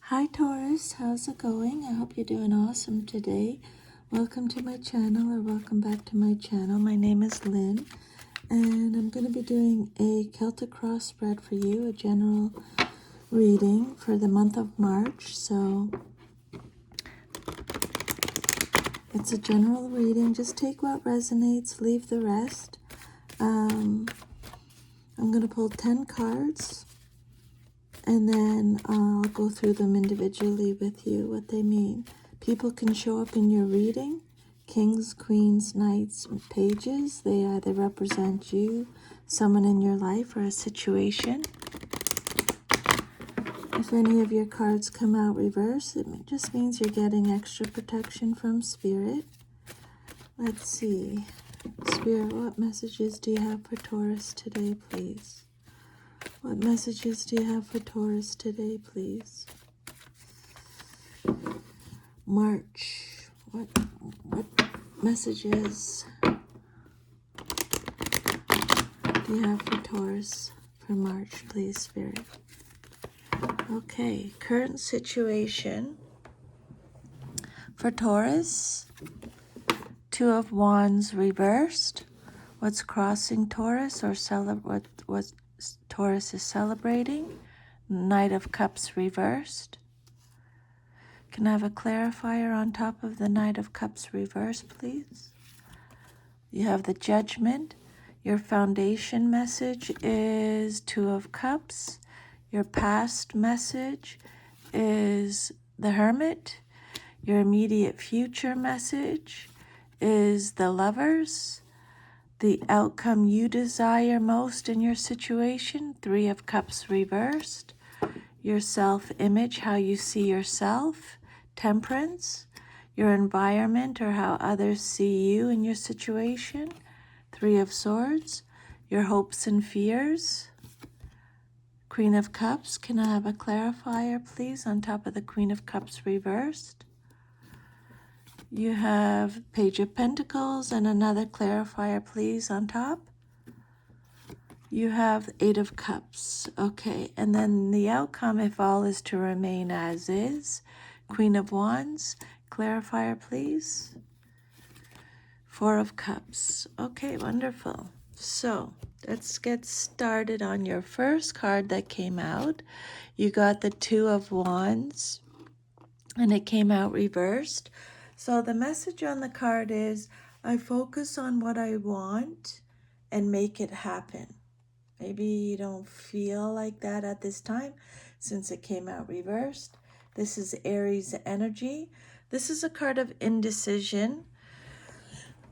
Hi Taurus, how's it going? I hope you're doing awesome today. Welcome to my channel, or welcome back to my channel. My name is Lynn, and I'm going to be doing a Celtic cross spread for you, a general reading for the month of March. So it's a general reading. Just take what resonates, leave the rest. I'm going to pull 10 cards. And then I'll go through them individually with you, what they mean. People can show up in your reading. Kings, queens, knights, pages. They either represent you, someone in your life, or a situation. If any of your cards come out reverse, it just means you're getting extra protection from Spirit. Let's see. Spirit, what messages do you have for Taurus today, please? What messages do you have for Taurus today, please? March. What messages do you have for Taurus for March, please, Spirit? Okay, current situation for Taurus. 2 of Wands reversed. What's crossing Taurus, or what Taurus is celebrating? Knight of Cups reversed. Can I have a clarifier on top of the Knight of Cups reversed, please? You have the Judgment. Your foundation message is 2 of Cups. Your past message is the Hermit. Your immediate future message is the Lovers. The outcome you desire most in your situation, 3 of Cups reversed. Your self-image, how you see yourself, Temperance. Your environment, or how others see you in your situation, 3 of Swords. Your hopes and fears, Queen of Cups. Can I have a clarifier, please, on top of the Queen of Cups reversed? You have Page of Pentacles and another clarifier, please, on top. You have 8 of Cups. Okay, and then the outcome, if all is to remain as is, Queen of Wands. Clarifier, please. 4 of Cups. Okay, wonderful. So let's get started on your first card that came out. You got the 2 of Wands, and it came out reversed. So the message on the card is, I focus on what I want and make it happen. Maybe you don't feel like that at this time since it came out reversed. This is Aries energy. This is a card of indecision.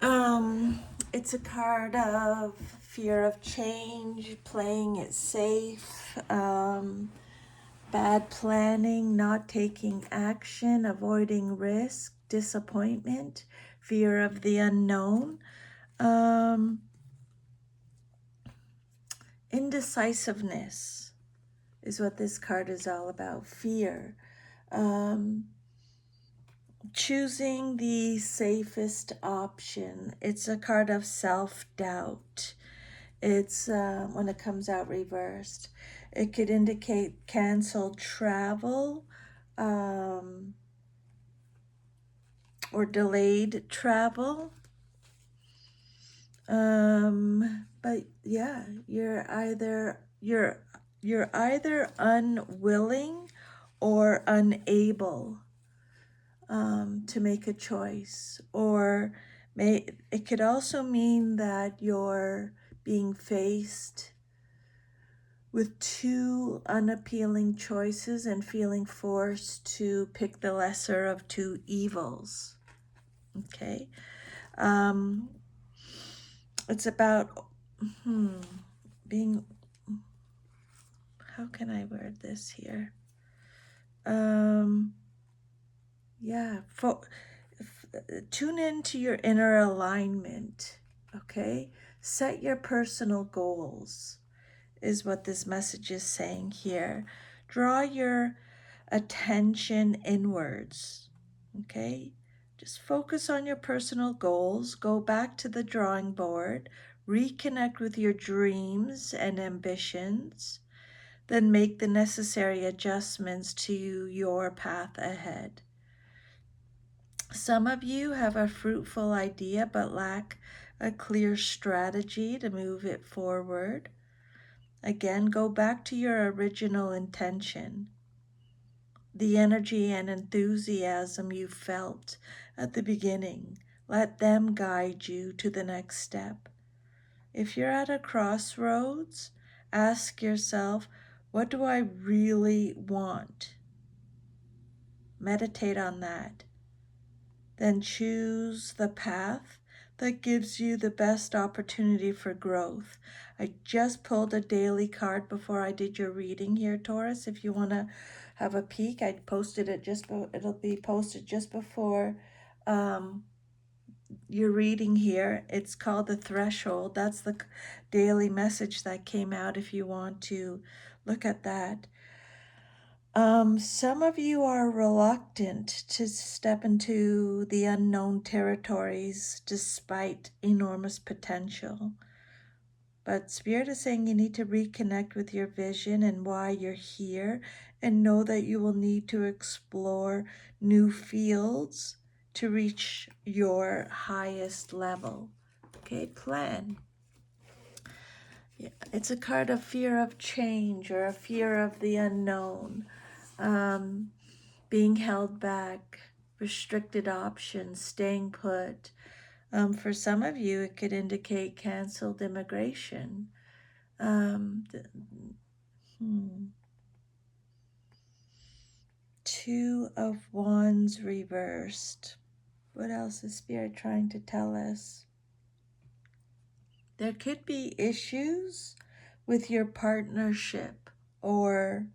It's a card of fear of change, playing it safe, bad planning, not taking action, avoiding risk, disappointment, fear of the unknown, indecisiveness is what this card is all about. Fear, choosing the safest option. It's a card of self-doubt. It's when it comes out reversed, it could indicate canceled travel, or delayed travel. But yeah, you're either unwilling or unable to make a choice, or it could also mean that you're being faced with 2 unappealing choices and feeling forced to pick the lesser of 2 evils. Okay. It's about being, how can I word this here? Tune into your inner alignment, okay? Set your personal goals is what this message is saying here. Draw your attention inwards, okay? Just focus on your personal goals. Go back to the drawing board. Reconnect with your dreams and ambitions. then make the necessary adjustments to your path ahead. Some of you have a fruitful idea but lack a clear strategy to move it forward. Again, go back to your original intention, the energy and enthusiasm you felt at the beginning. Let them guide you to the next step. If you're at a crossroads, ask yourself, what do I really want? Meditate on that. Then choose the path that gives you the best opportunity for growth. I just pulled a daily card before I did your reading here, Taurus. If you want to have a peek, I posted it it'll be posted just before your reading here. It's called The Threshold. That's the daily message that came out if you want to look at that. Some of you are reluctant to step into the unknown territories despite enormous potential. But Spirit is saying you need to reconnect with your vision and why you're here, and know that you will need to explore new fields to reach your highest level. Okay, plan. Yeah, it's a card of fear of change or a fear of the unknown. Being held back, restricted options, staying put. For some of you, it could indicate canceled immigration. Two of Wands reversed. What else is Spirit trying to tell us? There could be issues with your partnership, or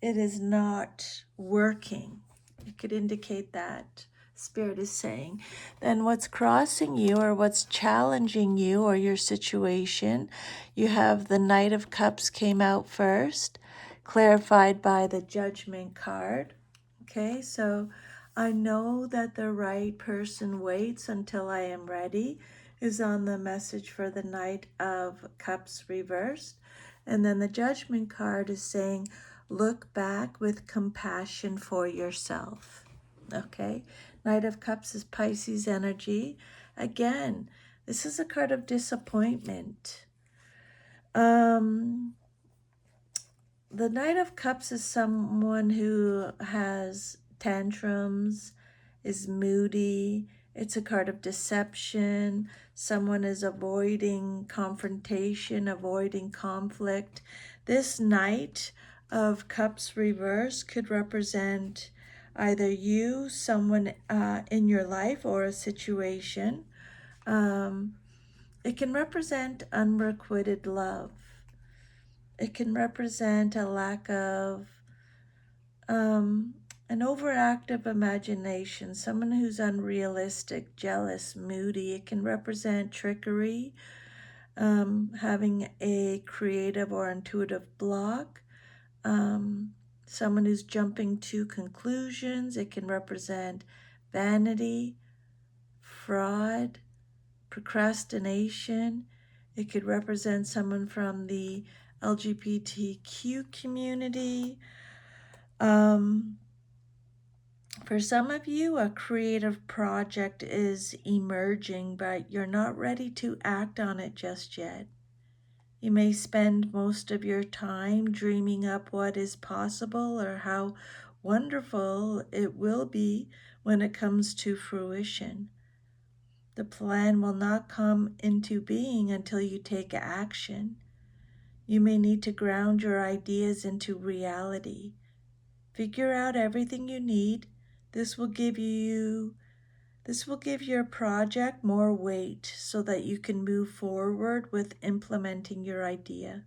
it is not working. It could indicate that Spirit is saying. Then what's crossing you or what's challenging you or your situation, you have the Knight of Cups came out first, clarified by the Judgment card. Okay, so I know that the right person waits until I am ready is on the message for the Knight of Cups reversed. And then the Judgment card is saying, look back with compassion for yourself. Okay, Knight of Cups is Pisces energy. Again, this is a card of disappointment. The Knight of Cups is someone who has tantrums, is moody. It's a card of deception. Someone is avoiding confrontation, avoiding conflict. This Knight of Cups reverse could represent either you, someone in your life, or a situation. It can represent unrequited love. It can represent a lack of an overactive imagination, someone who's unrealistic, jealous, moody. It can represent trickery, having a creative or intuitive block, someone who's jumping to conclusions. It can represent vanity, fraud, procrastination. It could represent someone from the LGBTQ community. For some of you, a creative project is emerging, but you're not ready to act on it just yet. You may spend most of your time dreaming up what is possible or how wonderful it will be when it comes to fruition. The plan will not come into being until you take action. You may need to ground your ideas into reality. Figure out everything you need. This will give your project more weight so that you can move forward with implementing your idea.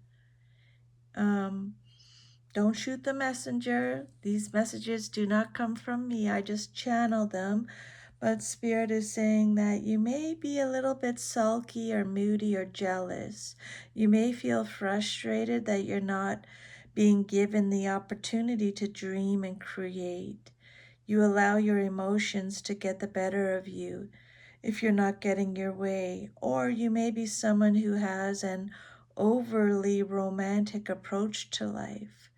Don't shoot the messenger. These messages do not come from me. I just channel them. But Spirit is saying that you may be a little bit sulky or moody or jealous. You may feel frustrated that you're not being given the opportunity to dream and create. You allow your emotions to get the better of you if you're not getting your way. Or you may be someone who has an overly romantic approach to life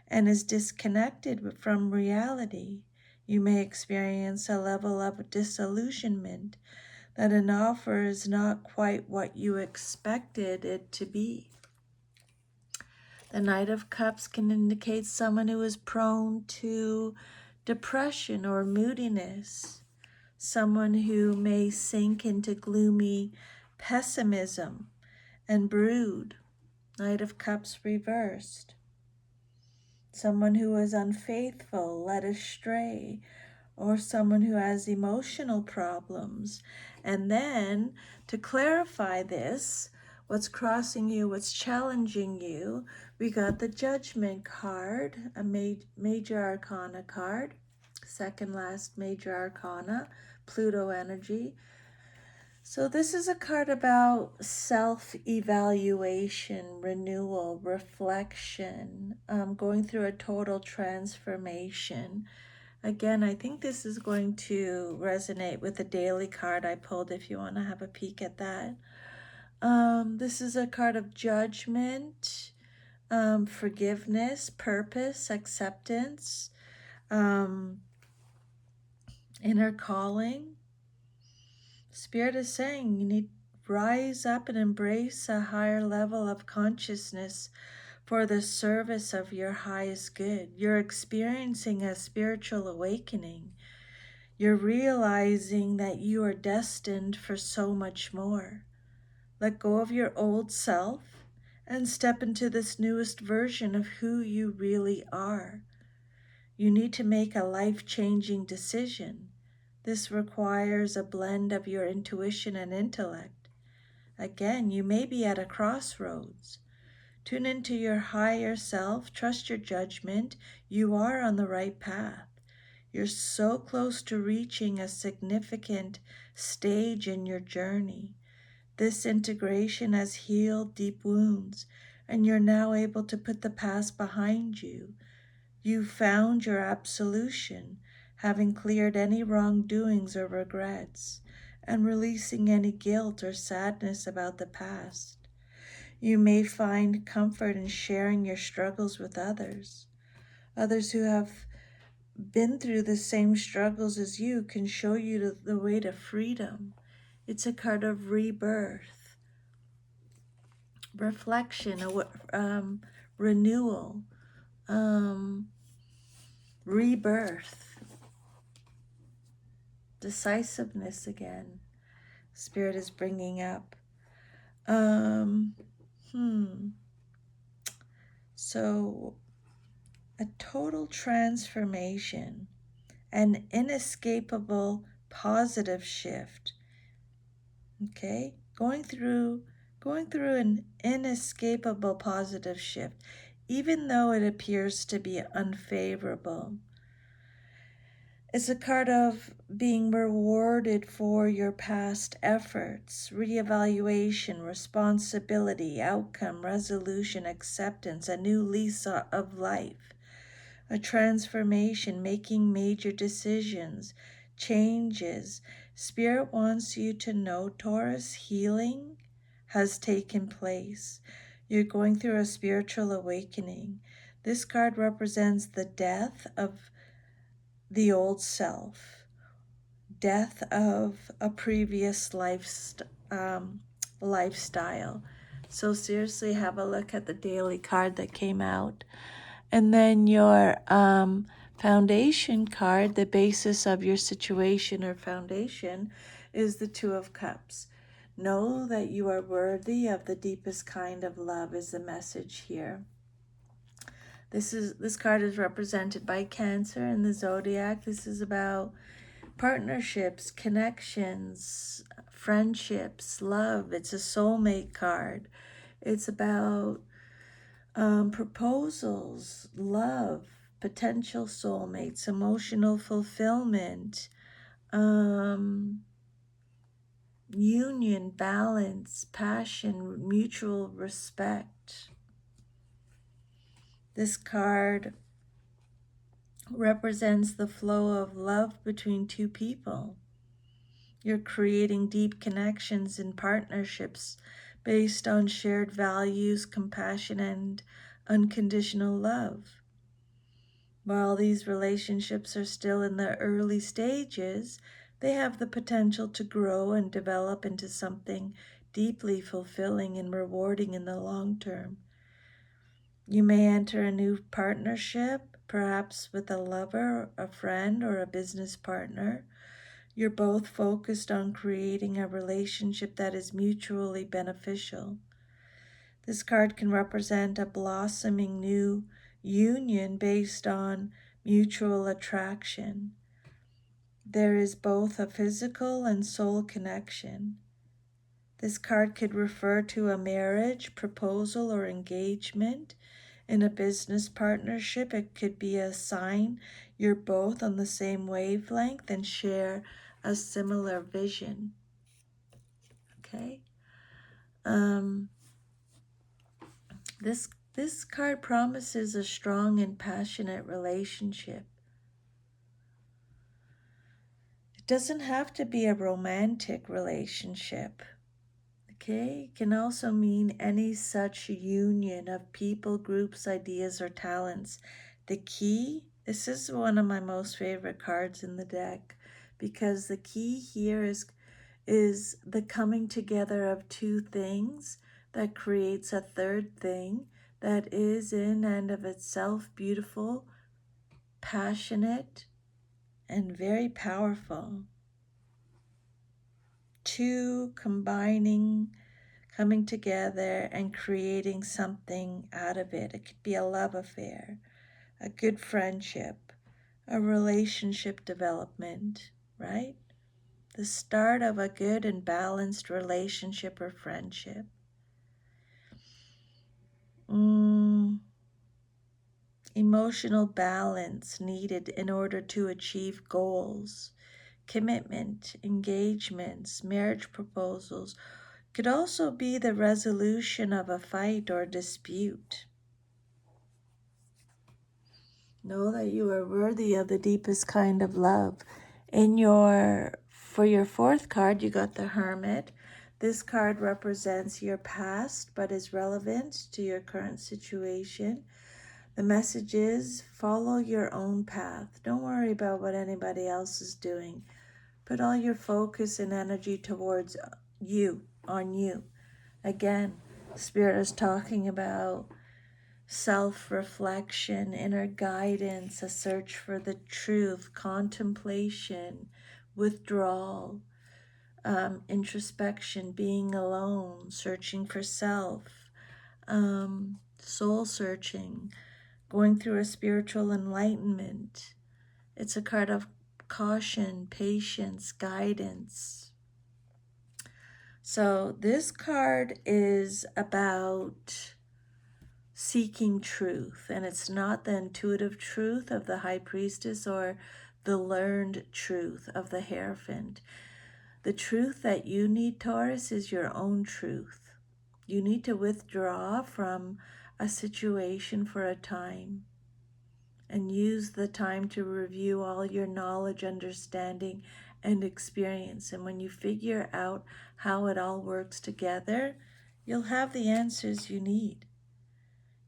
and is disconnected from reality. You may experience a level of disillusionment that an offer is not quite what you expected it to be. The Knight of Cups can indicate someone who is prone to depression or moodiness, someone who may sink into gloomy pessimism and brood. Knight of Cups reversed. Someone who is unfaithful, led astray, or someone who has emotional problems. And then to clarify this, what's crossing you, what's challenging you, we got the Judgment card, a major arcana card, second last major arcana, Pluto energy. So this is a card about self-evaluation, renewal, reflection, going through a total transformation. Again, I think this is going to resonate with the daily card I pulled if you want to have a peek at that. This is a card of judgment, forgiveness, purpose, acceptance, inner calling. Spirit is saying you need to rise up and embrace a higher level of consciousness for the service of your highest good. You're experiencing a spiritual awakening. You're realizing that you are destined for so much more. Let go of your old self and step into this newest version of who you really are. You need to make a life-changing decision. This requires a blend of your intuition and intellect. Again, you may be at a crossroads. Tune into your higher self, trust your judgment. You are on the right path. You're so close to reaching a significant stage in your journey. This integration has healed deep wounds, and you're now able to put the past behind you. You found your absolution, having cleared any wrongdoings or regrets, and releasing any guilt or sadness about the past. You may find comfort in sharing your struggles with others. Others who have been through the same struggles as you can show you the way to freedom. It's a card of rebirth, reflection, renewal, rebirth. Decisiveness again. Spirit is bringing up. So a total transformation, an inescapable positive shift. Okay? Going through an inescapable positive shift, even though it appears to be unfavorable. It's a card of being rewarded for your past efforts, reevaluation, responsibility, outcome, resolution, acceptance, a new lease of life, a transformation, making major decisions, changes. Spirit wants you to know, Taurus, healing has taken place. You're going through a spiritual awakening. This card represents the death of the old self, death of a previous lifestyle. So seriously, have a look at the daily card that came out. And then your foundation card, the basis of your situation or foundation, is the Two of Cups. Know that you are worthy of the deepest kind of love is the message here. This card is represented by Cancer in the zodiac. This is about partnerships, connections, friendships, love. It's a soulmate card. It's about proposals, love, potential soulmates, emotional fulfillment, union, balance, passion, mutual respect. This card represents the flow of love between two people. You're creating deep connections and partnerships based on shared values, compassion, and unconditional love. While these relationships are still in the early stages, they have the potential to grow and develop into something deeply fulfilling and rewarding in the long term. You may enter a new partnership, perhaps with a lover, a friend, or a business partner. You're both focused on creating a relationship that is mutually beneficial. This card can represent a blossoming new union based on mutual attraction. There is both a physical and soul connection. This card could refer to a marriage, proposal, or engagement. In a business partnership, it could be a sign you're both on the same wavelength and share a similar vision. Okay? This card promises a strong and passionate relationship. It doesn't have to be a romantic relationship. Okay? It can also mean any such union of people, groups, ideas, or talents. The key, this is one of my most favorite cards in the deck, because the key here is the coming together of two things that creates a third thing that is in and of itself beautiful, passionate, and very powerful. Two combining, coming together and creating something out of it. It could be a love affair, a good friendship, a relationship development, right? The start of a good and balanced relationship or friendship. Emotional balance needed in order to achieve goals, commitment, engagements, marriage proposals. Could also be the resolution of a fight or dispute. Know that you are worthy of the deepest kind of love. For your fourth card, you got the Hermit. This card represents your past but is relevant to your current situation. The message is follow your own path. Don't worry about what anybody else is doing. Put all your focus and energy towards you, on you. Again, Spirit is talking about self-reflection, inner guidance, a search for the truth, contemplation, withdrawal, introspection, being alone, searching for self, soul searching, going through a spiritual enlightenment. It's a card of caution, patience, guidance. So this card is about seeking truth, and it's not the intuitive truth of the High Priestess or the learned truth of the Hierophant. The truth that you need, Taurus, is your own truth. You need to withdraw from a situation for a time and use the time to review all your knowledge, understanding, and experience. And when you figure out how it all works together, you'll have the answers you need.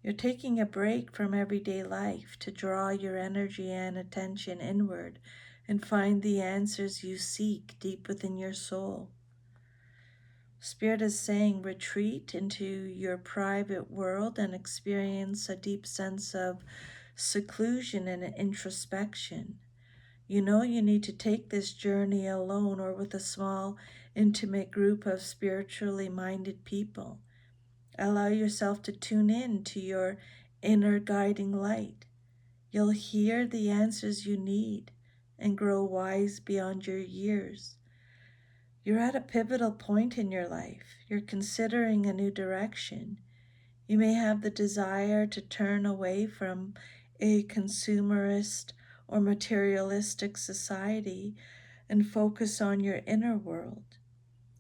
You're taking a break from everyday life to draw your energy and attention inward and find the answers you seek deep within your soul. Spirit is saying retreat into your private world and experience a deep sense of seclusion and introspection. You know you need to take this journey alone or with a small, intimate group of spiritually minded people. Allow yourself to tune in to your inner guiding light. You'll hear the answers you need and grow wise beyond your years. You're at a pivotal point in your life. You're considering a new direction. You may have the desire to turn away from a consumerist or materialistic society and focus on your inner world.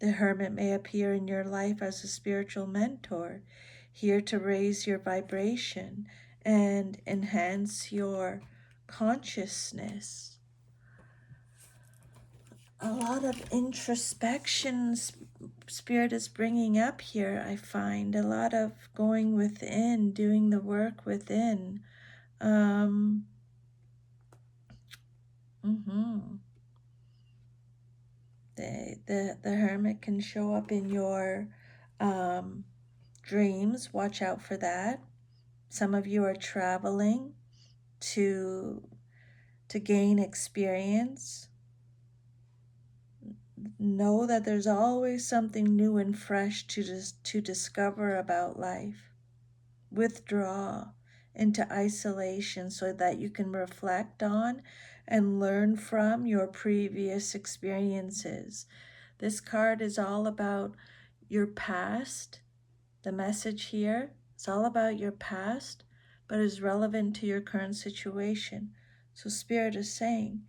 The Hermit may appear in your life as a spiritual mentor, here to raise your vibration and enhance your consciousness. a lot of introspection Spirit is bringing up here. I find a lot of going within, doing the work within. um mhm. The Hermit can show up in your um dreams. Watch out for that. Some of you are traveling to gain experience. Know that there's always something new and fresh to discover about life. Withdraw into isolation so that you can reflect on and learn from your previous experiences. This card is all about your past. The message here is all about your past, but is relevant to your current situation. So Spirit is saying,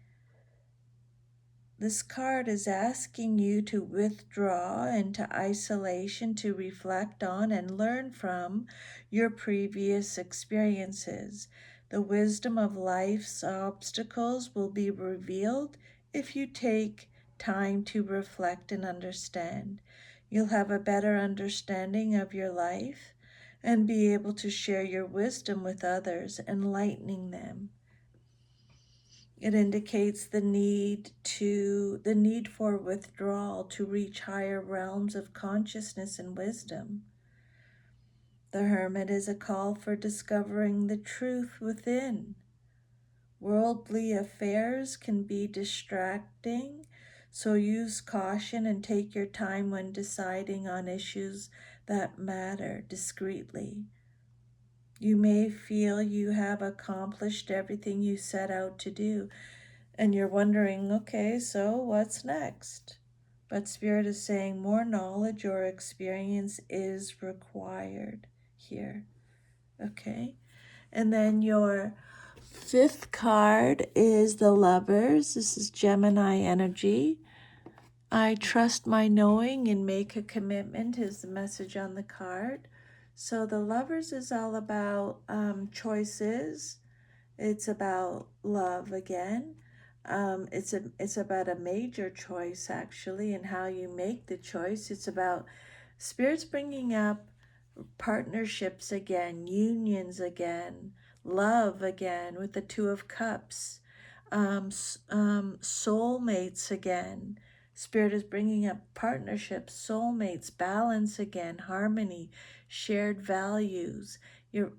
this card is asking you to withdraw into isolation to reflect on and learn from your previous experiences. The wisdom of life's obstacles will be revealed if you take time to reflect and understand. You'll have a better understanding of your life and be able to share your wisdom with others, enlightening them. It indicates the need for withdrawal to reach higher realms of consciousness and wisdom. The Hermit is a call for discovering the truth within. Worldly affairs can be distracting, so use caution and take your time when deciding on issues that matter discreetly. You may feel you have accomplished everything you set out to do, and you're wondering, okay, so what's next? But Spirit is saying more knowledge or experience is required here. Okay? And then your fifth card is the Lovers. This is Gemini energy. I trust my knowing and make a commitment is the message on the card. So the Lovers is all about choices. It's about love again. It's about a major choice actually, and how you make the choice. It's about Spirit's bringing up partnerships again, unions again, love again with the Two of Cups, soulmates again. Spirit is bringing up partnerships, soulmates, balance again, harmony, shared values. Your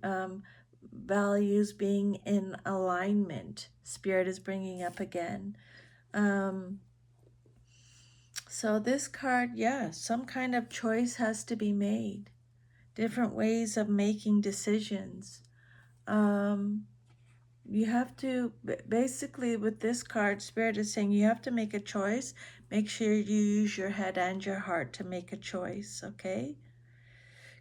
values being in alignment. Spirit is bringing up again. So this card, yeah, some kind of choice has to be made. Different ways of making decisions. You have to, basically with this card, Spirit is saying you have to make a choice. Make sure you use your head and your heart to make a choice, okay?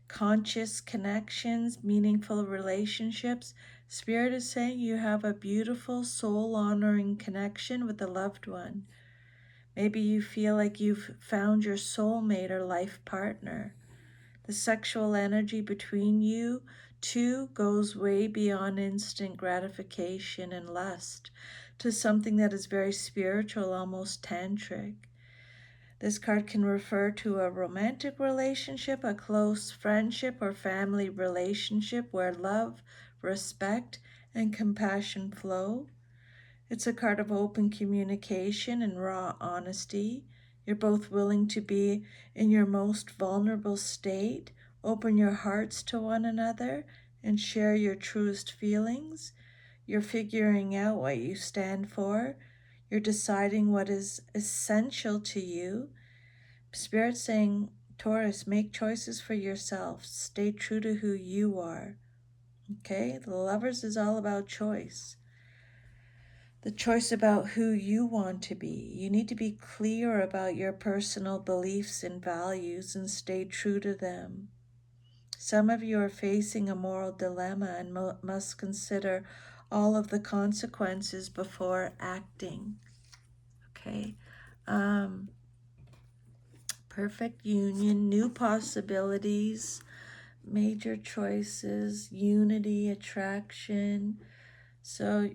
Conscious connections, meaningful relationships. Spirit is saying you have a beautiful soul-honoring connection with a loved one. Maybe you feel like you've found your soulmate or life partner. The sexual energy between you two goes way beyond instant gratification and lust to something that is very spiritual, almost tantric. This card can refer to a romantic relationship, a close friendship or family relationship where love, respect, and compassion flow. It's a card of open communication and raw honesty. You're both willing to be in your most vulnerable state, open your hearts to one another, and share your truest feelings. You're figuring out what you stand for. You're deciding what is essential to you. Spirit saying, Taurus, make choices for yourself. Stay true to who you are. Okay? The Lovers is all about choice. The choice about who you want to be. You need to be clear about your personal beliefs and values and stay true to them. Some of you are facing a moral dilemma and must consider all of the consequences before acting. Okay? Perfect union, new possibilities, major choices, unity, attraction. So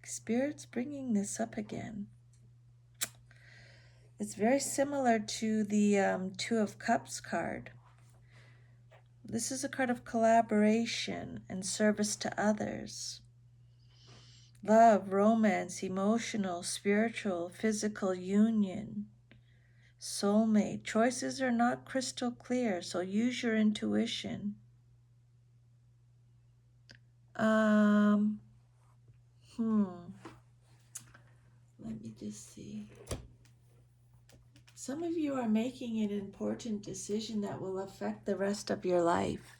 Spirit's bringing this up again. It's very similar to the Two of Cups card. This is a card of collaboration and service to others. Love, romance, emotional, spiritual, physical union, soulmate. Choices are not crystal clear, so use your intuition. Let me just see. Some of you are making an important decision that will affect the rest of your life.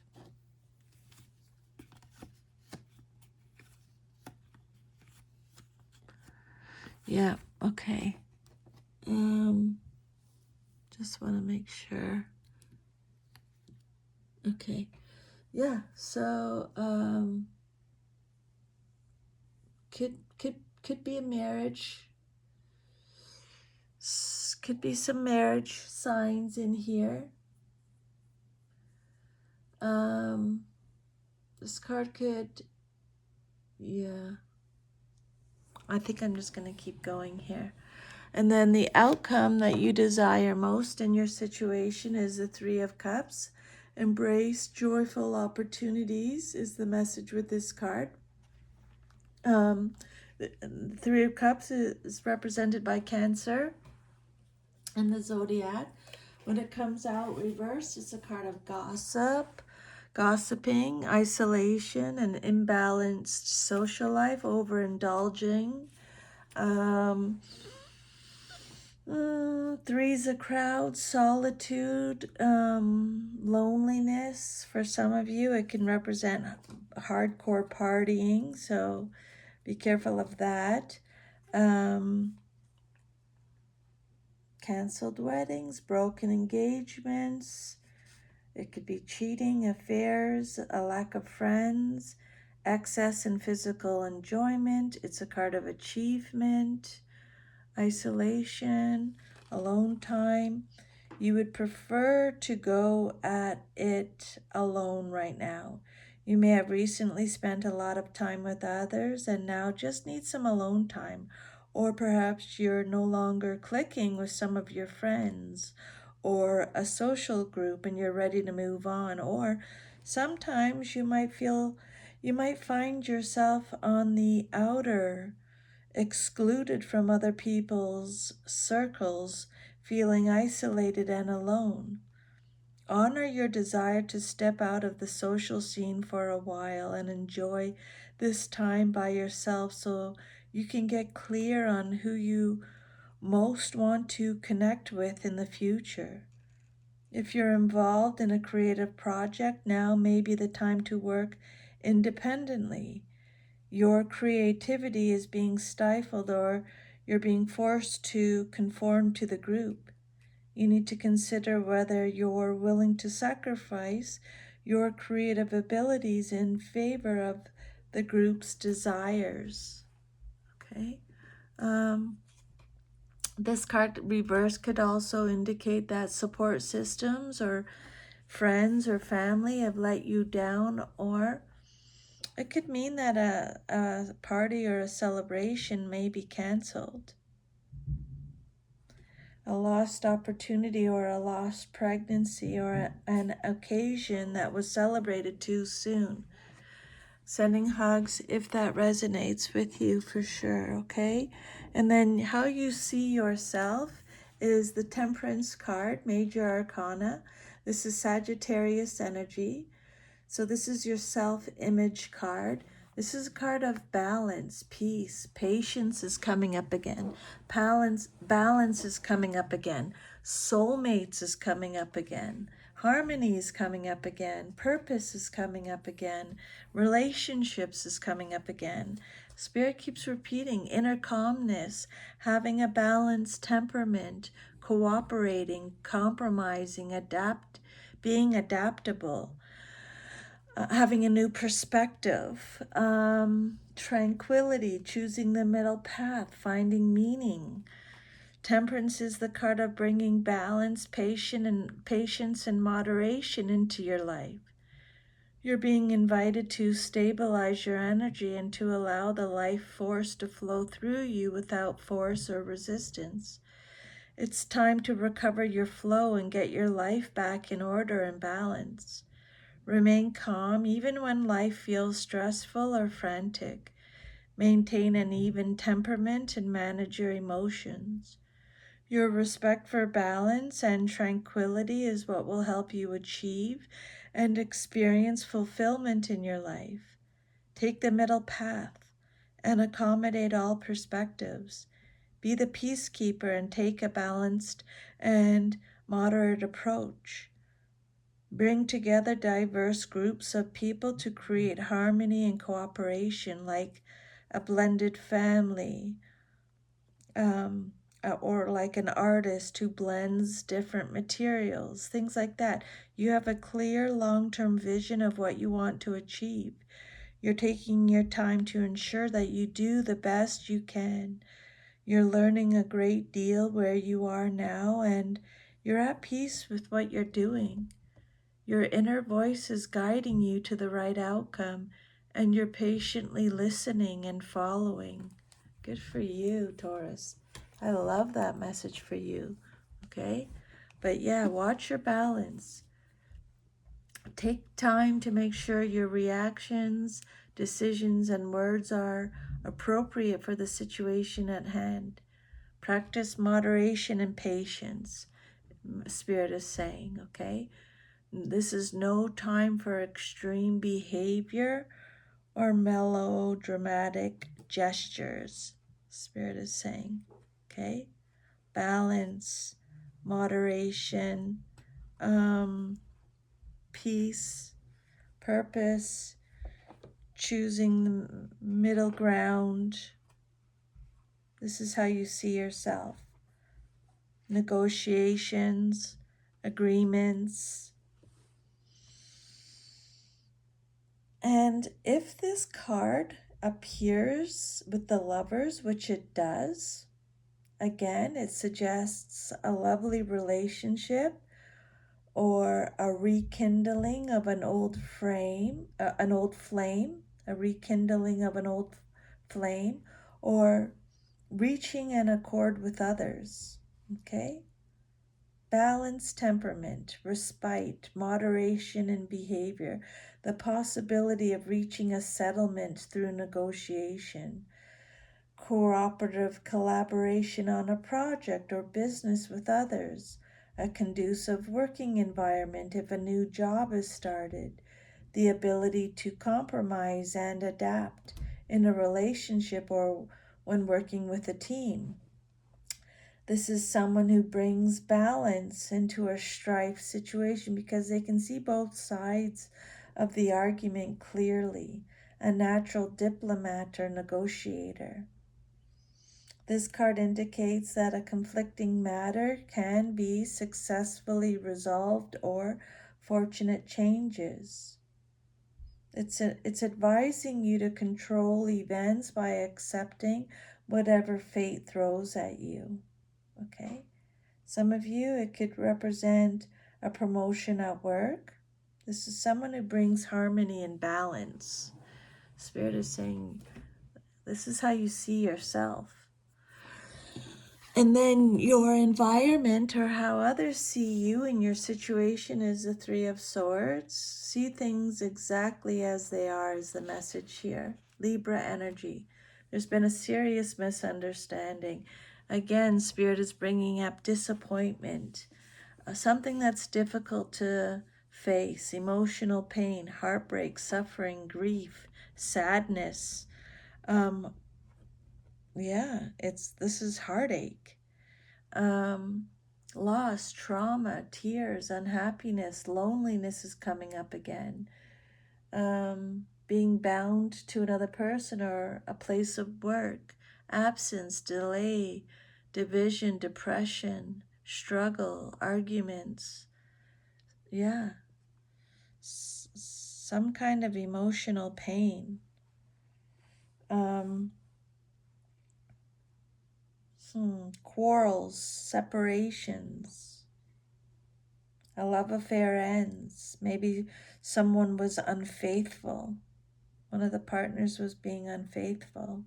Yeah, okay. Just want to make sure. Okay. Yeah, so could be a marriage. Could be some marriage signs in here. This card could, yeah. I think I'm just going to keep going here. And then the outcome that you desire most in your situation is the Three of Cups. Embrace joyful opportunities is the message with this card. The Three of Cups is represented by Cancer in the zodiac. When it comes out reversed, it's a card of gossiping, isolation, and imbalanced social life, overindulging. Three's a crowd, solitude, loneliness. For some of you, it can represent hardcore partying, so be careful of that. Canceled weddings, broken engagements. It could be cheating, affairs, a lack of friends, excess in physical enjoyment. It's a card of achievement, isolation, alone time. You would prefer to go at it alone right now. You may have recently spent a lot of time with others and now just need some alone time. Or perhaps you're no longer clicking with some of your friends or a social group and you're ready to move on. Or sometimes you might find yourself on the outer, excluded from other people's circles, feeling isolated and alone. Honor your desire to step out of the social scene for a while and enjoy this time by yourself so you can get clear on who you most want to connect with in the future. If you're involved in a creative project, now may be the time to work independently. Your creativity is being stifled or you're being forced to conform to the group. You need to consider whether you're willing to sacrifice your creative abilities in favor of the group's desires. Okay. This card reverse could also indicate that support systems or friends or family have let you down, or it could mean that a party or a celebration may be canceled. A lost opportunity or a lost pregnancy or an occasion that was celebrated too soon. Sending hugs if that resonates with you for sure, okay? And then how you see yourself is the Temperance card, Major Arcana. This is Sagittarius energy. So this is your self-image card. This is a card of balance, peace, patience is coming up again. Balance is coming up again. Soulmates is coming up again. Harmony is coming up again. Purpose is coming up again. Relationships is coming up again. Spirit keeps repeating inner calmness, having a balanced temperament, cooperating, compromising, being adaptable. Having a new perspective, tranquility, choosing the middle path, finding meaning. Temperance is the card of bringing balance, patience, and moderation into your life. You're being invited to stabilize your energy and to allow the life force to flow through you without force or resistance. It's time to recover your flow and get your life back in order and balance. Remain calm even when life feels stressful or frantic. Maintain an even temperament and manage your emotions. Your respect for balance and tranquility is what will help you achieve and experience fulfillment in your life. Take the middle path and accommodate all perspectives. Be the peacekeeper and take a balanced and moderate approach. Bring together diverse groups of people to create harmony and cooperation, like a blended family, or like an artist who blends different materials, things like that. You have a clear long-term vision of what you want to achieve. You're taking your time to ensure that you do the best you can. You're learning a great deal where you are now, and you're at peace with what you're doing. Your inner voice is guiding you to the right outcome, and you're patiently listening and following. Good for you, Taurus. I love that message for you, okay? But yeah, watch your balance. Take time to make sure your reactions, decisions, and words are appropriate for the situation at hand. Practice moderation and patience, Spirit is saying, okay? This is no time for extreme behavior or melodramatic gestures, Spirit is saying, okay? Balance, moderation, peace, purpose, choosing the middle ground. This is how you see yourself. Negotiations, agreements. And if this card appears with the Lovers, which it does, again, it suggests a lovely relationship or a rekindling of an old flame, a rekindling of an old flame, or reaching an accord with others, okay? Balanced temperament, respite, moderation in behavior, the possibility of reaching a settlement through negotiation, cooperative collaboration on a project or business with others, a conducive working environment if a new job is started, the ability to compromise and adapt in a relationship or when working with a team. This is someone who brings balance into a strife situation because they can see both sides of the argument clearly, a natural diplomat or negotiator. This card indicates that a conflicting matter can be successfully resolved or fortunate changes. It's advising you to control events by accepting whatever fate throws at you, okay? Some of you, it could represent a promotion at work. This is someone who brings harmony and balance. Spirit is saying, this is how you see yourself. And then your environment or how others see you and your situation is the Three of Swords. See things exactly as they are is the message here. Libra energy. There's been a serious misunderstanding. Again, Spirit is bringing up disappointment. Something that's difficult to face. Emotional pain, heartbreak, suffering, grief, sadness. This is heartache. Loss, trauma, tears, unhappiness, loneliness is coming up again. Being bound to another person or a place of work, absence, delay, division, depression, struggle, arguments. Yeah. Some kind of emotional pain. Quarrels, separations. A love affair ends. Maybe someone was unfaithful. One of the partners was being unfaithful.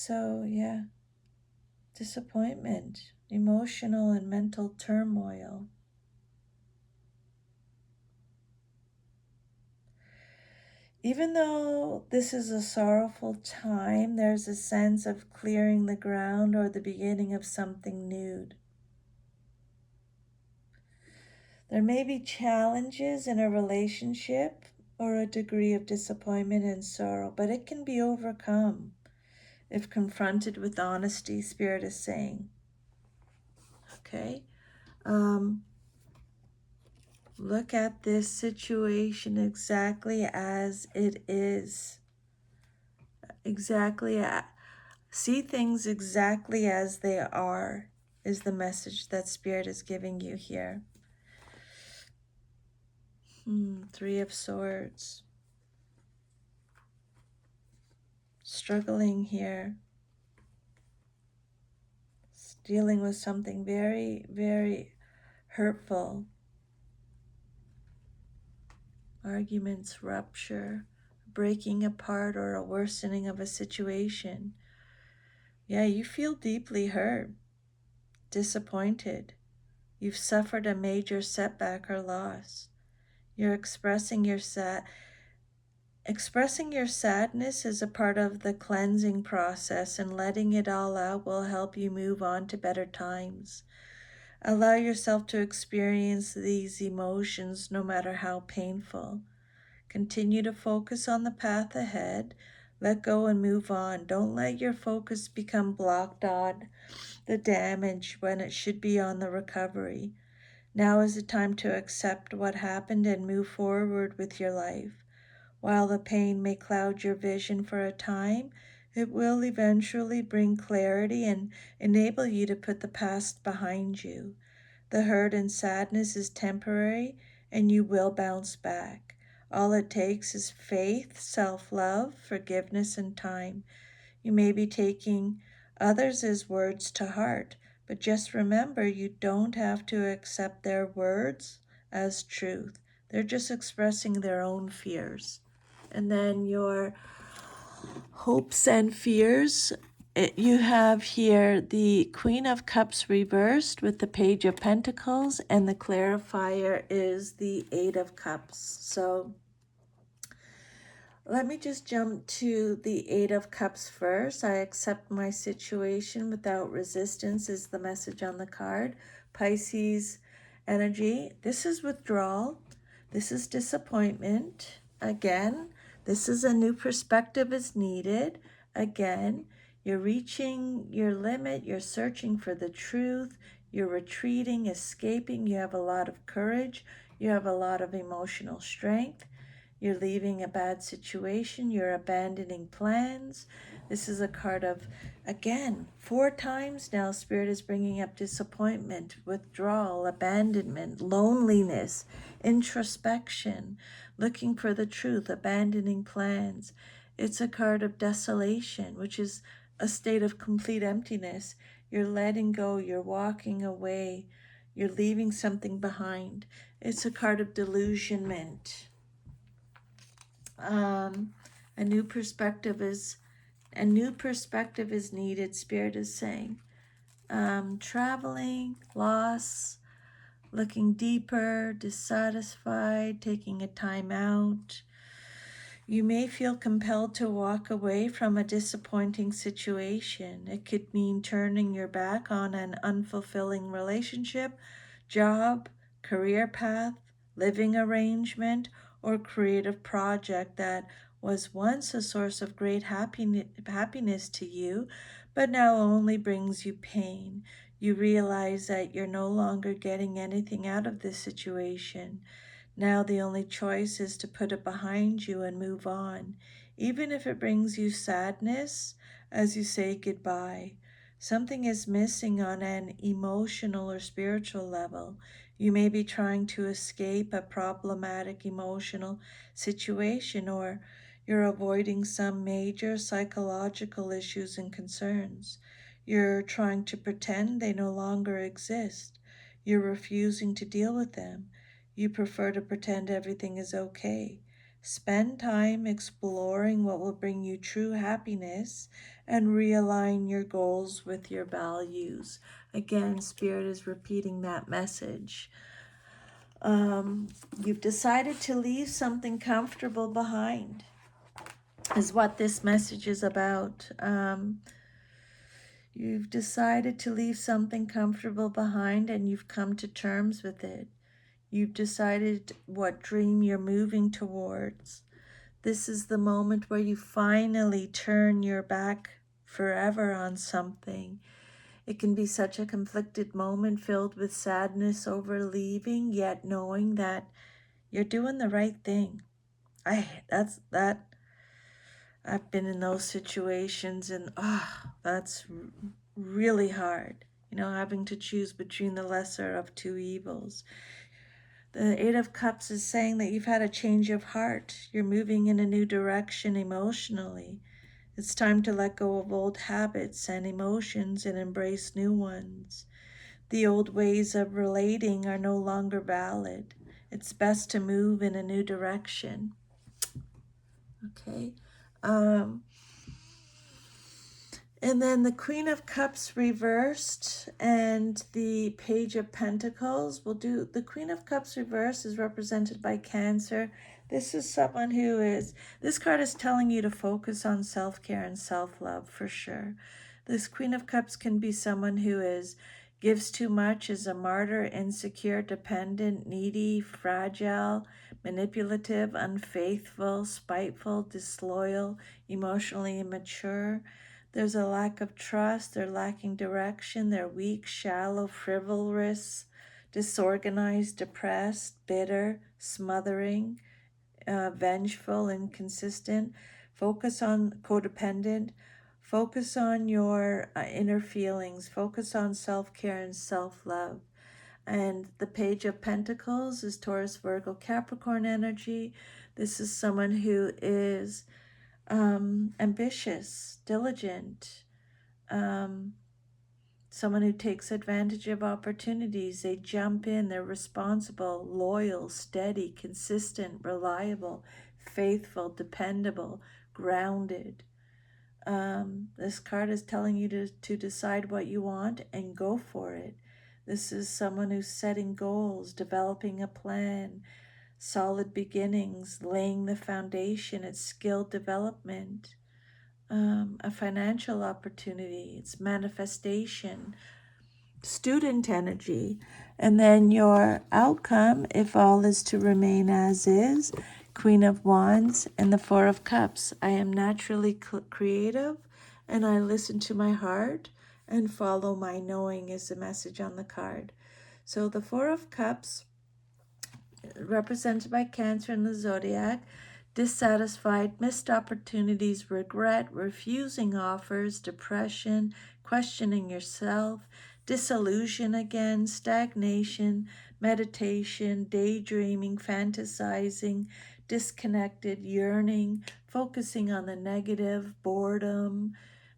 So, yeah, disappointment, emotional and mental turmoil. Even though this is a sorrowful time, there's a sense of clearing the ground or the beginning of something new. There may be challenges in a relationship or a degree of disappointment and sorrow, but it can be overcome if confronted with honesty, Spirit is saying. Okay? Look at this situation exactly as it is. See things exactly as they are, is the message that Spirit is giving you here. Three of Swords. Struggling here. Dealing with something very, very hurtful. Arguments, rupture, breaking apart, or a worsening of a situation. Yeah, you feel deeply hurt, disappointed. You've suffered a major setback or loss. You're expressing your sadness is a part of the cleansing process, and letting it all out will help you move on to better times. Allow yourself to experience these emotions no matter how painful. Continue to focus on the path ahead. Let go and move on. Don't let your focus become blocked on the damage when it should be on the recovery. Now is the time to accept what happened and move forward with your life. While the pain may cloud your vision for a time, it will eventually bring clarity and enable you to put the past behind you. The hurt and sadness is temporary, and you will bounce back. All it takes is faith, self-love, forgiveness, and time. You may be taking others' words to heart, but just remember you don't have to accept their words as truth. They're just expressing their own fears. And then your hopes and fears. You have here the Queen of Cups reversed with the Page of Pentacles, and the clarifier is the Eight of Cups. So let me just jump to the Eight of Cups first. I accept my situation without resistance is the message on the card. Pisces energy. This is withdrawal. This is disappointment. Again, this is a new perspective is needed. Again, you're reaching your limit. You're searching for the truth. You're retreating, escaping. You have a lot of courage. You have a lot of emotional strength. You're leaving a bad situation. You're abandoning plans. This is a card of, again, 4 times now, Spirit is bringing up disappointment, withdrawal, abandonment, loneliness, introspection, looking for the truth, abandoning plans. It's a card of desolation, which is a state of complete emptiness. You're letting go. You're walking away. You're leaving something behind. It's a card of delusionment. A new perspective is needed, Spirit is saying. Traveling, loss, looking deeper, dissatisfied, taking a time out. You may feel compelled to walk away from a disappointing situation. It could mean turning your back on an unfulfilling relationship, job, career path, living arrangement, or creative project that was once a source of great happiness to you, but now only brings you pain. You realize that you're no longer getting anything out of this situation. Now the only choice is to put it behind you and move on, even if it brings you sadness as you say goodbye. Something is missing on an emotional or spiritual level. You may be trying to escape a problematic emotional situation, or you're avoiding some major psychological issues and concerns. You're trying to pretend they no longer exist. You're refusing to deal with them. You prefer to pretend everything is okay. Spend time exploring what will bring you true happiness and realign your goals with your values. Again, Spirit is repeating that message. You've decided to leave something comfortable behind, is what this message is about. You've decided to leave something comfortable behind and you've come to terms with it. You've decided what dream you're moving towards. This is the moment where you finally turn your back forever on something. It can be such a conflicted moment filled with sadness over leaving, yet knowing that you're doing the right thing. I've been in those situations, and that's really hard. Having to choose between the lesser of two evils. The Eight of Cups is saying that you've had a change of heart. You're moving in a new direction emotionally. It's time to let go of old habits and emotions and embrace new ones. The old ways of relating are no longer valid. It's best to move in a new direction. Okay. And then the Queen of Cups reversed and the Page of Pentacles. We'll do the Queen of Cups reversed is represented by Cancer. This is someone this card is telling you to focus on self-care and self-love for sure. This Queen of Cups can be someone who gives too much, is a martyr, insecure, dependent, needy, fragile, manipulative, unfaithful, spiteful, disloyal, emotionally immature. There's a lack of trust, they're lacking direction, they're weak, shallow, frivolous, disorganized, depressed, bitter, smothering, vengeful, inconsistent. Focus on codependent. Focus on your inner feelings. Focus on self-care and self-love. And the Page of Pentacles is Taurus, Virgo, Capricorn energy. This is someone who is ambitious, diligent, someone who takes advantage of opportunities. They jump in, they're responsible, loyal, steady, consistent, reliable, faithful, dependable, grounded. This card is telling you to decide what you want and go for it. This is someone who's setting goals, developing a plan, solid beginnings, laying the foundation. It's skill development, a financial opportunity. It's manifestation, student energy. And then your outcome, if all is to remain as is, Queen of Wands and the Four of Cups. I am naturally creative and I listen to my heart and follow my knowing is the message on the card. So the Four of Cups, represented by Cancer in the zodiac, dissatisfied, missed opportunities, regret, refusing offers, depression, questioning yourself, disillusion again, stagnation, meditation, daydreaming, fantasizing, disconnected, yearning, focusing on the negative, boredom,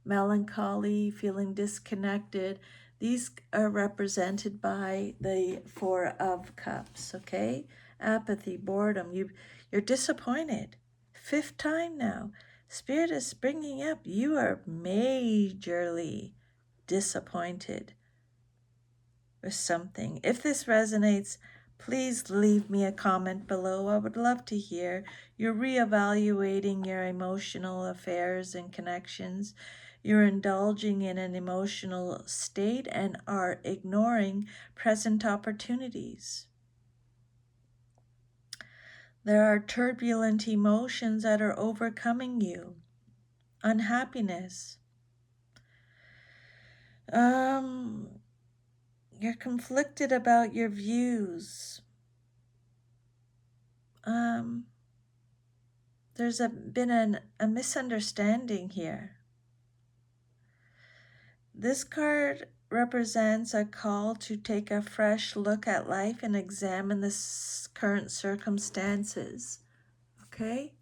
melancholy, feeling disconnected. These are represented by the Four of Cups, okay? Apathy, boredom, you're disappointed. Fifth time now. Spirit is bringing up you are majorly disappointed with something. If this resonates, please leave me a comment below. I would love to hear. You're reevaluating your emotional affairs and connections. You're indulging in an emotional state and are ignoring present opportunities. There are turbulent emotions that are overcoming you. Unhappiness. You're conflicted about your views. There's been a misunderstanding here. This card represents a call to take a fresh look at life and examine the current circumstances. Okay?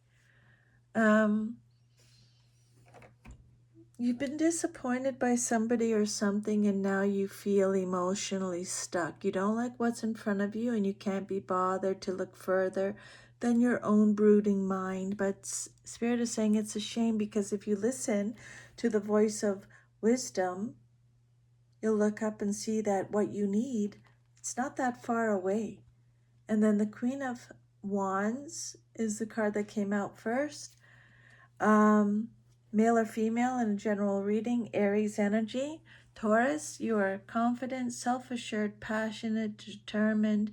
You've been disappointed by somebody or something and now you feel emotionally stuck. You don't like what's in front of you and you can't be bothered to look further than your own brooding mind. But Spirit is saying it's a shame, because if you listen to the voice of wisdom, you'll look up and see that what you need, it's not that far away. And then the Queen of Wands is the card that came out first. Male or female in a general reading, Aries energy. Taurus, you are confident, self-assured, passionate, determined.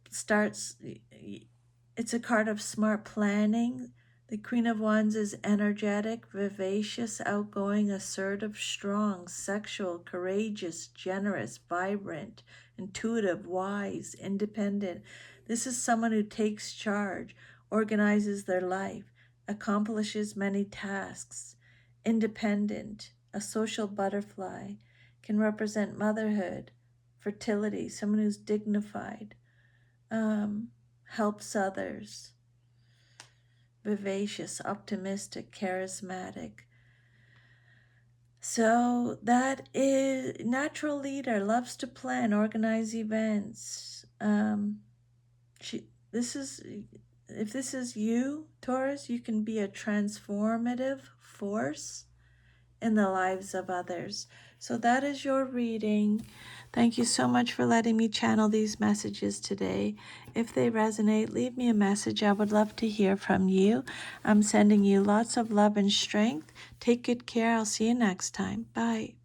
It's a card of smart planning. The Queen of Wands is energetic, vivacious, outgoing, assertive, strong, sexual, courageous, generous, vibrant, intuitive, wise, independent. This is someone who takes charge, organizes their life, accomplishes many tasks, independent, a social butterfly, can represent motherhood, fertility, someone who's dignified, helps others, vivacious, optimistic, charismatic. So that is natural leader, loves to plan, organize events. If this is you, Taurus, you can be a transformative force in the lives of others. So that is your reading. Thank you so much for letting me channel these messages today. If they resonate, leave me a message. I would love to hear from you. I'm sending you lots of love and strength. Take good care. I'll see you next time. Bye.